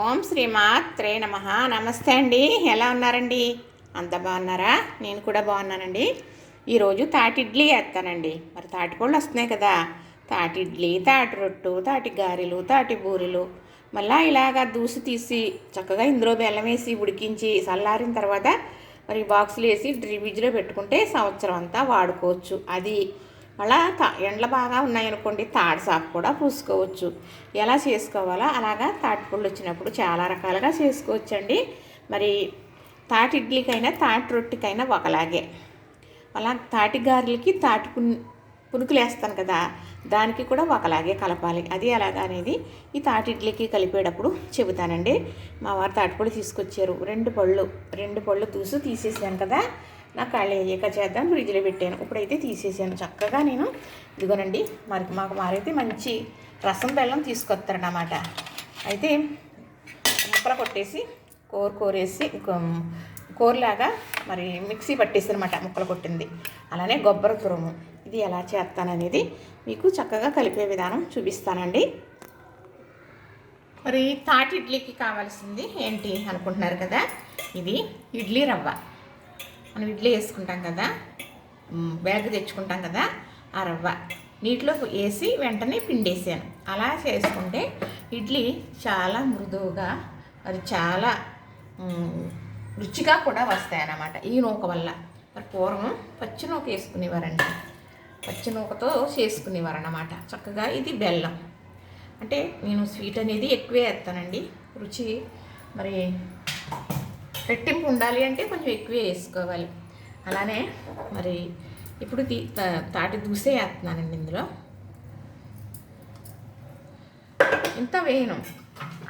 ఓం శ్రీమాత్రే నమః. నమస్తే అండి. ఎలా ఉన్నారండి? అంత బాగున్నారా? నేను కూడా బాగున్నానండి. ఈరోజు తాటి ఇడ్లీ వేస్తానండి. మరి తాటిపళ్ళు వస్తున్నాయి కదా, తాటి ఇడ్లీ, తాటి రొట్టు, తాటి గారెలు, తాటి బూరెలు, మళ్ళీ ఇలాగా దూసి తీసి చక్కగా ఇందులో బెల్లం వేసి ఉడికించి చల్లారిన తర్వాత మరి బాక్సులు వేసి ఫ్రిడ్జ్లో పెట్టుకుంటే సంవత్సరం అంతా వాడుకోవచ్చు. అది మళ్ళా ఎండలు బాగా ఉన్నాయనుకోండి, తాడి సాపు కూడా పూసుకోవచ్చు. ఎలా చేసుకోవాలో అలాగా తాటిపళ్ళు వచ్చినప్పుడు చాలా రకాలుగా చేసుకోవచ్చండి. మరి తాటి ఇడ్లీకైనా తాటి రొట్టికైనా ఒకలాగే. అలా తాటి గారెలకి పునుకులు వేస్తాను కదా, దానికి కూడా ఒకలాగే కలపాలి. అది ఎలాగా అనేది ఈ తాటి ఇడ్లీకి కలిపేటప్పుడు చెబుతానండి. మా వారు తాటిపళ్ళు తీసుకొచ్చారు, రెండు పళ్ళు తీసేసాను కదా, నాకు ఖాళీ అయ్యాక చేద్దాం ఫ్రిడ్జ్లో పెట్టాను. ఇప్పుడైతే తీసేసాను చక్కగా. నేను ఇదిగోనండి, మాకు మారైతే మంచి రసం బెల్లం తీసుకొస్తారన్నమాట. అయితే ముక్కలు కొట్టేసి కోరేసి కూరలాగా మరి మిక్సీ పట్టేసి అనమాట ముక్కలు కొట్టింది. అలానే కొబ్బరి తురుము. ఇది ఎలా చేస్తాననేది మీకు చక్కగా కలిపే విధానం చూపిస్తానండి. మరి తాటి ఇడ్లీకి కావాల్సింది ఏంటి అనుకుంటున్నారు కదా, ఇది ఇడ్లీ రవ్వ. మనం ఇడ్లీ వేసుకుంటాం కదా, బ్యాగ్ తెచ్చుకుంటాం కదా, ఆ రవ్వ నీటిలో వేసి వెంటనే పిండేసాను. అలా చేసుకుంటే ఇడ్లీ చాలా మృదువుగా మరి చాలా రుచిగా కూడా వస్తాయన్నమాట ఈ నూక వల్ల. మరి పూర్వం పచ్చి నూక వేసుకునేవారండి, పచ్చి నూకతో చేసుకునేవారన్నమాట చక్కగా. ఇది బెల్లం అంటే నేను స్వీట్ అనేది ఎక్కువే వేస్తానండి. రుచి మరి రెట్టింపు ఉండాలి అంటే కొంచెం ఎక్కువే వేసుకోవాలి. అలానే మరి ఇప్పుడు తాటి దూసే వేస్తున్నానండి. ఇందులో ఇంత వేయను,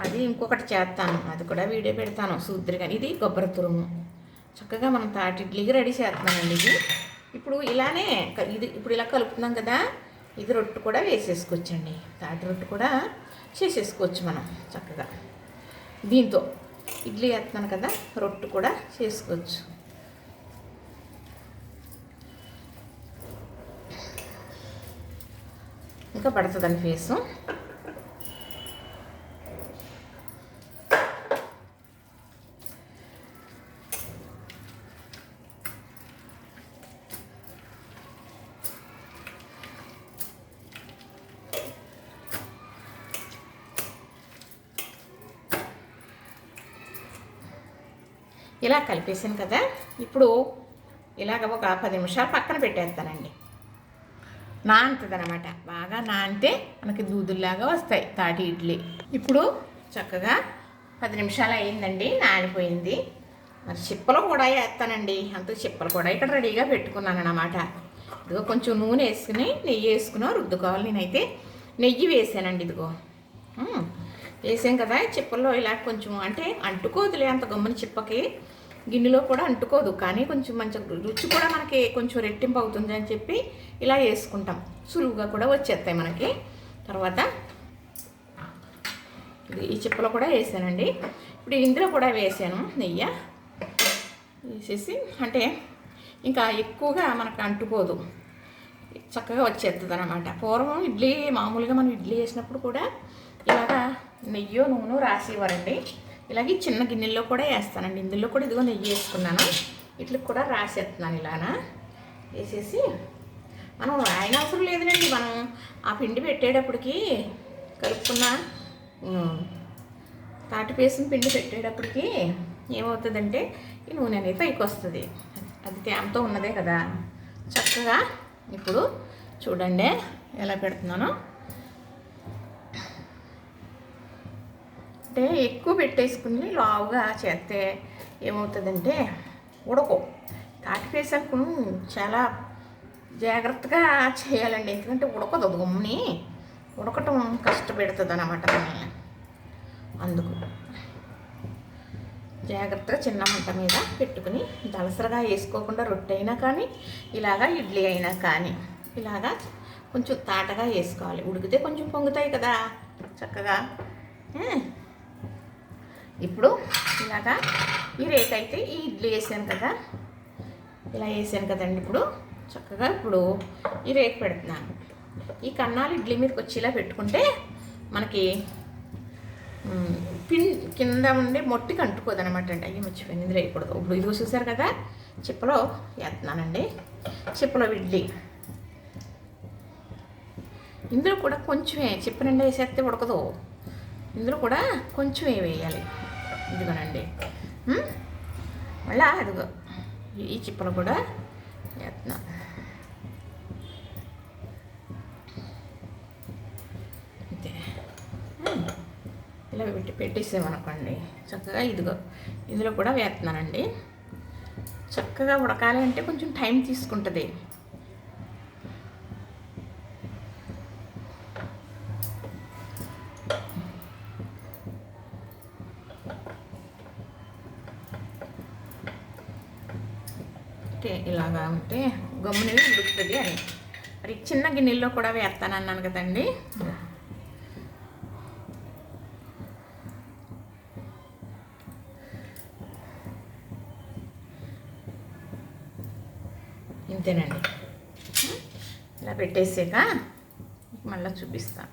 అది ఇంకొకటి చేస్తాను, అది కూడా వీడియో పెడతాను చూద్దరు. కానీ ఇది కొబ్బరి తురుము. చక్కగా మనం తాటి ఇడ్లీకి రెడీ చేస్తున్నానండి. ఇది ఇప్పుడు ఇలానే ఇప్పుడు ఇలా కలుపుతున్నాం కదా, ఇది రొట్టు కూడా వేసేసుకోవచ్చండి. తాటి రొట్టు కూడా చేసేసుకోవచ్చు మనం చక్కగా. దీంతో ఇడ్లీ వేస్తున్నాను కదా, రొట్టు కూడా చేసుకోవచ్చు. ఇంకా పడుతుందని ఫేసు. ఇలా కలిపేసాను కదా, ఇప్పుడు ఇలాగ ఒక 10 నిమిషాలు పక్కన పెట్టేస్తానండి. నానుతుంది అనమాట. బాగా నానితే మనకి దూదుల్లాగా వస్తాయి తాటి ఇడ్లీ. ఇప్పుడు చక్కగా 10 నిమిషాలు అయ్యిందండి, నానిపోయింది. మరి చిప్పలు కూడా వేస్తానండి. అంత చిప్పలు కూడా ఇక్కడ రెడీగా పెట్టుకున్నాను అన్నమాట. ఇదిగో కొంచెం నూనె వేసుకుని నెయ్యి వేసుకుని రుద్దుకోవాలి. నేనైతే నెయ్యి వేసానండి. ఇదిగో వేసాం కదా, చిప్పల్లో ఇలా కొంచెం అంటే అంటుకోదులే అంత గమ్మున చిప్పకి, గిన్నెలో కూడా అంటుకోదు. కానీ కొంచెం మంచి రుచి కూడా మనకి కొంచెం రెట్టింపు అవుతుంది అని చెప్పి ఇలా వేసుకుంటాం. సులువుగా కూడా వచ్చేస్తాయి మనకి. తర్వాత ఈ చిప్పలో కూడా వేసానండి. ఇప్పుడు ఇందులో కూడా వేసాను నెయ్యి వేసేసి, అంటే ఇంకా ఎక్కువగా మనకు అంటుకోదు, చక్కగా వచ్చేస్తుంది అన్నమాట. పూర్వం ఇడ్లీ మామూలుగా మనం ఇడ్లీ వేసినప్పుడు కూడా ఇలాగా నెయ్యో నూనె రాసేవారండి. ఇలాగే చిన్న గిన్నెల్లో కూడా వేస్తానండి. ఇందులో కూడా ఇదిగో నెయ్యి వేసుకున్నాను, ఇట్లకి కూడా రాసేస్తున్నాను. ఇలానా వేసేసి మనం రాయన అవసరం లేదునండి. మనం ఆ పిండి పెట్టేటప్పటికి కలుపుకున్న తాటిపేసిన పిండి పెట్టేటప్పటికి ఏమవుతుందంటే ఈ నూనె అనేది పైకి వస్తుంది. అది తేమతో ఉన్నదే కదా. చక్కగా ఇప్పుడు చూడండి ఎలా పెడుతున్నానో. అంటే ఎక్కువ పెట్టేసుకుని లావుగా చేస్తే ఏమవుతుందంటే ఉడకవు. తాటిపేసకు చాలా జాగ్రత్తగా చేయాలండి, ఎందుకంటే ఉడకదు. గమ్ముని ఉడకటం కష్టపెడుతుంది అన్నమాట మనల్ని. అందుకు జాగ్రత్తగా చిన్న మంట మీద పెట్టుకుని దలసరగా వేసుకోకుండా రొట్టె అయినా కానీ ఇలాగా ఇడ్లీ అయినా కానీ ఇలాగా కొంచెం తాటగా వేసుకోవాలి. ఉడికితే కొంచెం పొంగుతాయి కదా చక్కగా. ఇప్పుడు ఇలాగా ఈ రేక్ అయితే ఈ ఇడ్లీ వేసాను కదా, ఇలా వేసాను కదండి. ఇప్పుడు చక్కగా ఇప్పుడు ఈ రేక్ పెడుతున్నాను. ఈ కన్నాలు ఇడ్లీ మీదకి వచ్చేలా పెట్టుకుంటే మనకి పిన్ కింద ఉండి మొట్టికి అంటుకోదు అనమాట అండి. అయ్యి మర్చిపోయింది, ఇందులో వేయకూడదు. ఇప్పుడు ఇది చూసారు కదా, చిప్పలో వేస్తున్నానండి. చిప్పలో ఇడ్లీ ఇందులో కూడా కొంచెమే, చిప్ప నిండా వేసేస్తే ఉడకదు. ఇందులో కూడా కొంచెం వేయాలి. ఇదిగోనండి. మళ్ళీ అదిగో ఈ చిప్పలు కూడా వేస్తున్నా. అంతే, ఇలా పెట్టేసామనుకోండి చక్కగా. ఇదిగో ఇందులో కూడా వేస్తున్నానండి. చక్కగా ఉడకాలి అంటే కొంచెం టైం తీసుకుంటుంది. ఇలాగా ఉంటే గమ్ముని ఉడుకుతుంది అని. మరి చిన్న గిన్నెల్లో కూడా వేస్తానన్నాను కదండి. ఇంతేనండి. ఇలా పెట్టేసాక మళ్ళీ చూపిస్తాను.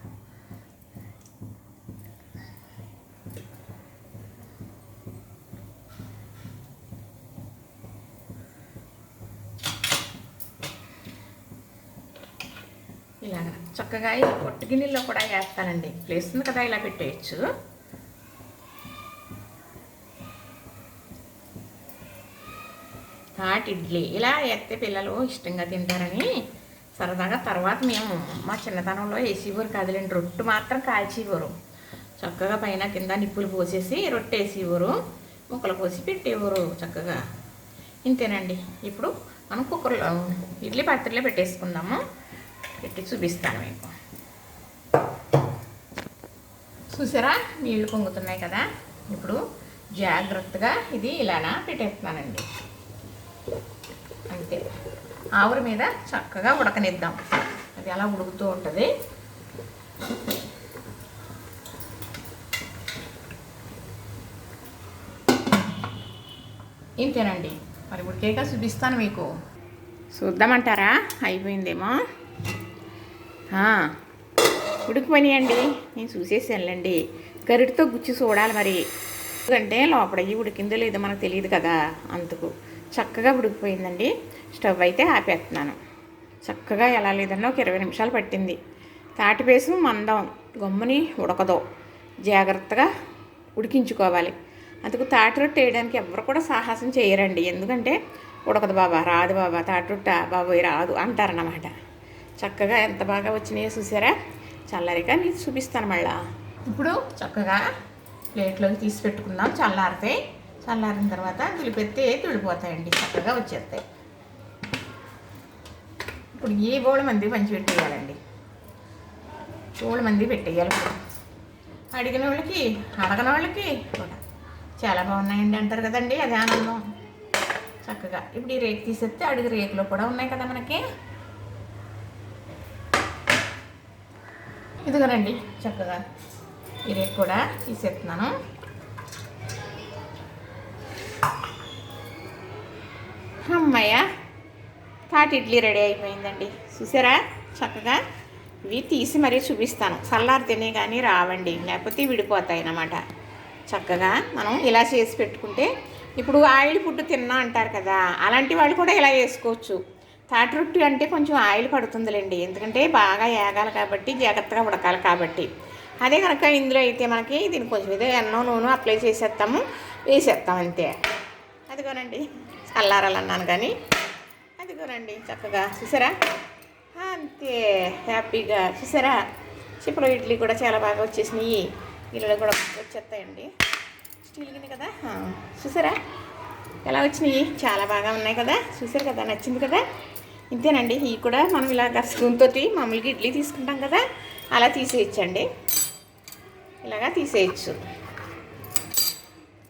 ఇలాగ చక్కగా ఈ పొట్టు గిన్నెల్లో కూడా వేస్తానండి. ప్లేస్ ఉంది కదా, ఇలా పెట్టేయచ్చు. తాటి ఇడ్లీ ఇలా వేస్తే పిల్లలు ఇష్టంగా తింటారని సరదాగా. తర్వాత మేము మా చిన్నతనంలో వేసేవారు కాదులేండి, రొట్టె మాత్రం కాల్చేవారు. చక్కగా పైన కింద నిప్పులు పోసేసి రొట్టె వేసేవారు, ముక్కలు పోసి పెట్టేవారు చక్కగా. ఇంతేనండి. ఇప్పుడు మనం కుక్కర్లో ఇడ్లీ పాత్రలో పెట్టేసుకుందాము. పెట్టి చూపిస్తాను మీకు. చూసారా, నీళ్లు పొంగుతున్నాయి కదా. ఇప్పుడు జాగ్రత్తగా ఇది ఇలానా పెట్టేస్తున్నానండి. అంతే, ఆవిరి మీద చక్కగా ఉడకనిద్దాం. అది అలా ఉడుకుతూ ఉంటుంది. ఇంతేనండి. మరి ఉడికేక చూపిస్తాను మీకు. చూద్దామంటారా? అయిపోయిందేమో. ఉడికిపోయినాయండి. నేను చూసేసానులేండి. గరిటితో గుచ్చి చూడాలి మరి, ఎందుకంటే లోపల ఉడికిందో లేదో మనకు తెలియదు కదా. అందుకు చక్కగా ఉడికిపోయిందండి. స్టవ్ అయితే ఆపేస్తున్నాను. చక్కగా ఎలా లేదన్నా ఒక 20 నిమిషాలు పట్టింది. తాటిపేసు మందం గమ్ముని ఉడకదో, జాగ్రత్తగా ఉడికించుకోవాలి. అందుకు తాటి రొట్టె వేయడానికి ఎవరు కూడా సాహసం చేయరండి. ఎందుకంటే ఉడకదు బాబా, రాదు బాబా, తాటి రొట్టె బాబోయ్ రాదు అంటారన్నమాట. చక్కగా ఎంత బాగా వచ్చినాయో చూసారా. చల్లారిక నీకు చూపిస్తాను మళ్ళా. ఇప్పుడు చక్కగా ప్లేట్లోకి తీసి పెట్టుకుందాం. చల్లారితే, చల్లారిన తర్వాత తులిపెత్తే తుడిపోతాయండి, చక్కగా వచ్చేస్తాయి. ఇప్పుడు ఈ బోళ్ళ మంది మంచి పెట్టేయాలండి. బోళ్ళ మంది పెట్టేయాలి. అడిగిన వాళ్ళకి అడగని వాళ్ళకి కూడా చాలా బాగున్నాయండి అంటారు కదండి, అది ఆనందం. చక్కగా ఇప్పుడు ఈ రేకు తీసేస్తే అడుగు రేకులో కూడా ఉన్నాయి కదా మనకి. ఇదిగోనండి, చక్కగా ఈ రేకు కూడా తీసేస్తున్నాను. అమ్మయ్య, తాటి ఇడ్లీ రెడీ అయిపోయిందండి. చూసారా చక్కగా. ఇవి తీసి మరీ చూపిస్తాను. చల్లారితేనే కానీ రావండి, లేకపోతే విడిపోతాయి అన్నమాట. చక్కగా మనం ఇలా చేసి పెట్టుకుంటే, ఇప్పుడు ఆయిల్ ఫుడ్ తిన్నా అంటారు కదా, అలాంటి వాళ్ళు కూడా ఇలా వేసుకోవచ్చు. తాటి రొట్టె అంటే కొంచెం ఆయిల్ పడుతుందిలేండి, ఎందుకంటే బాగా ఏగాలి కాబట్టి, జాగ్రత్తగా ఉడకాలి కాబట్టి. అదే కనుక ఇందులో అయితే మనకి దీనికి కొంచెం ఇదే అన్నం నూనె అప్లై చేసేస్తాము, వేసేస్తాం అంతే. అదిగోనండి, చల్లారాలన్నాను కానీ అదిగోనండి చక్కగా. చూసారా, అంతే హ్యాపీగా. చూసారా, చిప్పలో ఇడ్లీ కూడా చాలా బాగా వచ్చేసినాయి. గిన్నెలో కూడా వచ్చేస్తాయండి. స్టీల్ గిన్నె కదా. చూసారా ఎలా వచ్చినాయి, చాలా బాగా ఉన్నాయి కదా. చూసారు కదా, నచ్చింది కదా. ఇంతేనండి. ఇవి కూడా మనం ఇలాగ స్పూన్తో మామూలుగా ఇడ్లీ తీసుకుంటాం కదా, అలా తీసేయచ్చండి. ఇలాగా తీసేయచ్చు.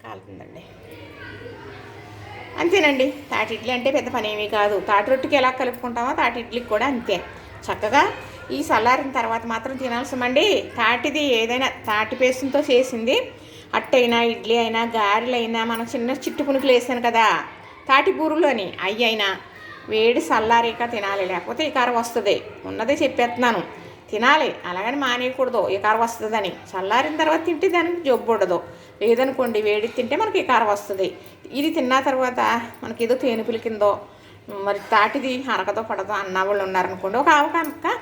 కాలుతుందండి. అంతేనండి. తాటి ఇడ్లీ అంటే పెద్ద పని ఏమీ కాదు. తాటి రొట్టెకి ఎలా కలుపుకుంటామో తాటి ఇడ్లీకి కూడా అంతే. చక్కగా ఈ చల్లారిన తర్వాత మాత్రం తినాల్సమండి. తాటిది ఏదైనా తాటి పేస్టుతో చేసింది, అట్టయినా ఇడ్లీ అయినా గారెలైనా, మనం చిన్న చిట్టు పునుకులు వేసాను కదా తాటి బూరులు అని, అవి అయినా వేడి చల్లారిక తినాలి, లేకపోతే ఈ కారం వస్తుంది. ఉన్నదే చెప్పేస్తున్నాను. తినాలి, అలాగని మానేయకూడదు వికారం వస్తుందని. చల్లారిన తర్వాత తింటే దానికి జబ్బు ఉండదు. లేదనుకోండి వేడి తింటే మనకి వికారం వస్తుంది. ఇది తిన్న తర్వాత మనకి ఏదో తేనెపుల కిందో మరి తాటిది అరకదో పడదో అన్న వాళ్ళు ఉన్నారనుకోండి, ఒక ఆవకాయ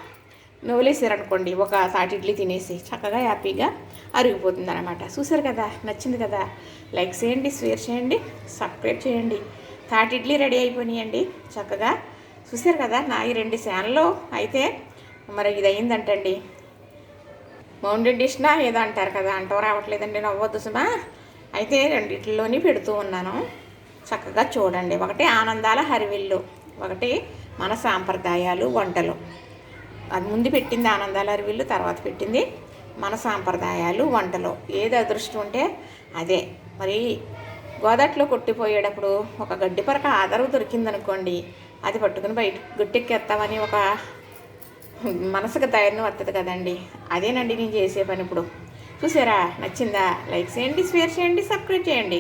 నవ్వులేసారనుకోండి, ఒక తాటి ఇడ్లీ తినేసి చక్కగా హ్యాపీగా అరిగిపోతుంది అనమాట. చూసారు కదా, నచ్చింది కదా, లైక్ చేయండి, షేర్ చేయండి, సబ్స్క్రైబ్ చేయండి. తాటి ఇడ్లీ రెడీ అయిపోయినాయండి చక్కగా. చూసారు కదా, నా ఈ 2 ఛానల్లో అయితే మరి ఇది అయిందంటండి. మౌంటైన్ డిష్నా ఏదో అంటారు కదా, అంటూ రావట్లేదండి, నవ్వొద్దు సుమా. అయితే రెండిట్లోని పెడుతూ ఉన్నాను, చక్కగా చూడండి. ఒకటి ఆనందాల హరివిల్లు, ఒకటి మన సాంప్రదాయాలు వంటలు. అది ముందు పెట్టింది ఆనందాల హరివిల్లు, తర్వాత పెట్టింది మన సాంప్రదాయాలు వంటలు. ఏది అదృష్టం ఉంటే అదే. మరి గోదాట్లో కొట్టిపోయేటప్పుడు ఒక గడ్డి పరక ఆధారం దొరికిందనుకోండి, అది పట్టుకుని బయట గుట్టెక్కేస్తామని ఒక మనసుకు ధైర్యం వస్తుంది కదండి. అదేనండి నేను చేసే పని ఇప్పుడు. చూసారా, నచ్చిందా? లైక్ చేయండి, షేర్ చేయండి, సబ్స్క్రైబ్ చేయండి.